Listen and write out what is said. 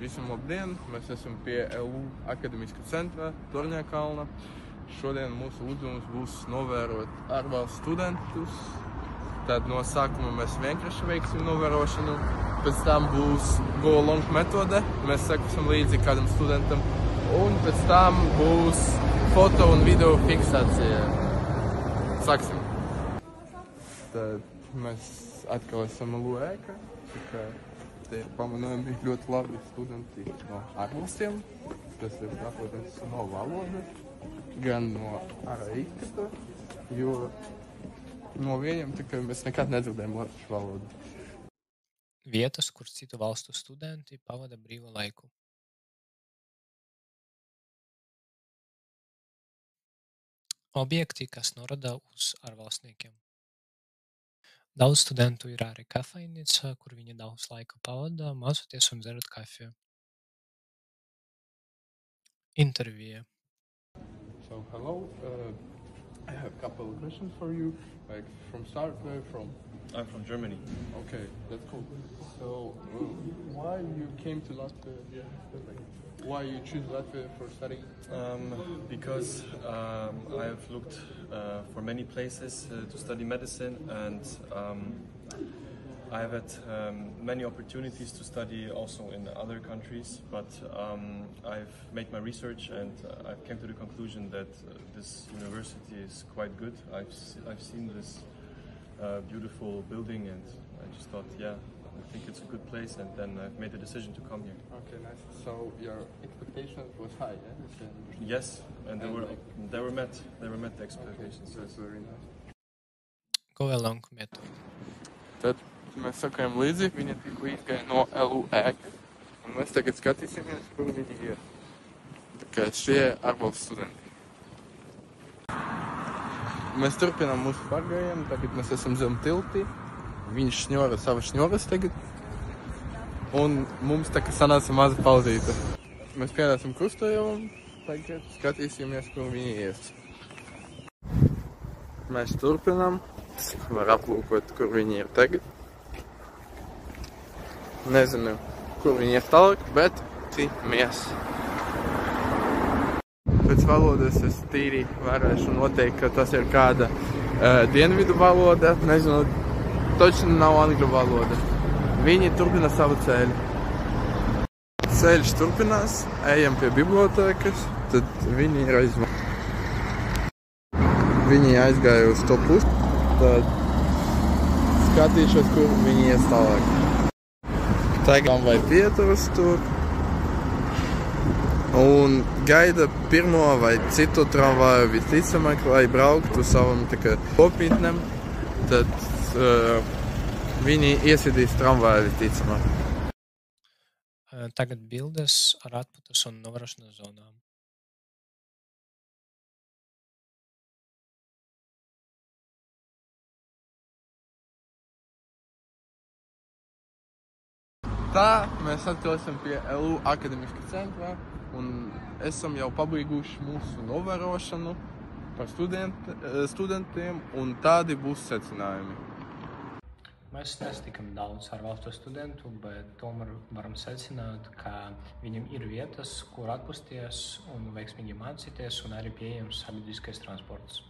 Visiem labdien! Mēs esam pie LU akademiska centra Torņakalna. Šodien mūsu uzdevums būs novērot ārvalstu studentus. Tad no sākuma mēs vienkārši veiksim novērošanu. Pēc tam būs go along metode. Mēs sekosim līdzi kādam studentam. Un pēc tam būs foto un video fiksācija. Sāksim. Tad mēs atkal esam LU ēka. Te ir pamanojami ļoti labi studenti no ārvalstiem. Tas ir protams no valodas, gan no ārvalstu, jo no viņiem tikai mēs nekad nedzirdējām latviešu valodu. Vietas, kur citu valstu studenti pavada brīvo laiku. Objekti, kas norāda uz ārvalstniekiem. Daudz studentu ir arī kafejnīca, kur viņi daudz laika pavada, mācoties un dzerot kafiju. Intervija. So, hello. I have a couple of questions for you. Like, from start, where are you from? I'm from Germany. Okay, that's cool. So, why you came to Latvia? Like, why you choose Latvia for studying? Because I've looked for many places to study medicine, and I've had many opportunities to study also in other countries, but I've made my research and I've came to the conclusion that this university is quite good. I've seen this beautiful building, and I just thought, yeah, I think it's a good place, and then I've made the decision to come here. Okay, nice. So your expectations was high, yeah? Yes, and they were met. They were met the expectations. Okay, that's very nice. Go along method. Tad mēs sakojam līdzi, viņa tikko izgāja no LU ēkas, un mēs tagad skatīsimies, kur viņi ir. Tā kā šie ārvalstu studenti. Mēs turpinām mūsu pārgājienu, tagad mēs esam zem tilti. Viņš šņora savas šņoras tagad. Un mums tā kā sanāca maza pauzīte. Mēs pienācam krustojumam, tagad skatīsimies, kur viņi ies. Mēs turpinām. Var aplūkot, kur viņi ir tagad. Nezinu, kur viņi ir tālāk, bet ticamies. Pēc valodas es tīri varēšu noteikt, ka tas ir kāda dienvidu valoda. Nezinu, točni nav angļu valoda. Viņi turpina savu ceļu. Ceļš turpinās, ejam pie bibliotēkas, tad viņi ir Viņi aizgāja uz to pusi, tad skatīšos, kur viņi ies tālāk. Tagad vai pieturas tur un gaida pirmo vai citu tramvaju visticamāk, lai brauktu savam kopītnem, tad viņi iesidīs tramvaju visticamāk. Tagad bildes ar atpūtas un novērošanas zonām. Tā mēs atkal esam pie LU akademiska centra un esam jau pabeiguši mūsu novērošanu par studentiem, un tādi būs secinājumi. Mēs nesatikam daudz ārvalstu studentu, bet tomēr varam secināt, ka viņiem ir vietas, kur atpūsties un veiksmīgi mācīties, un arī pieejams sabiedriskais transports.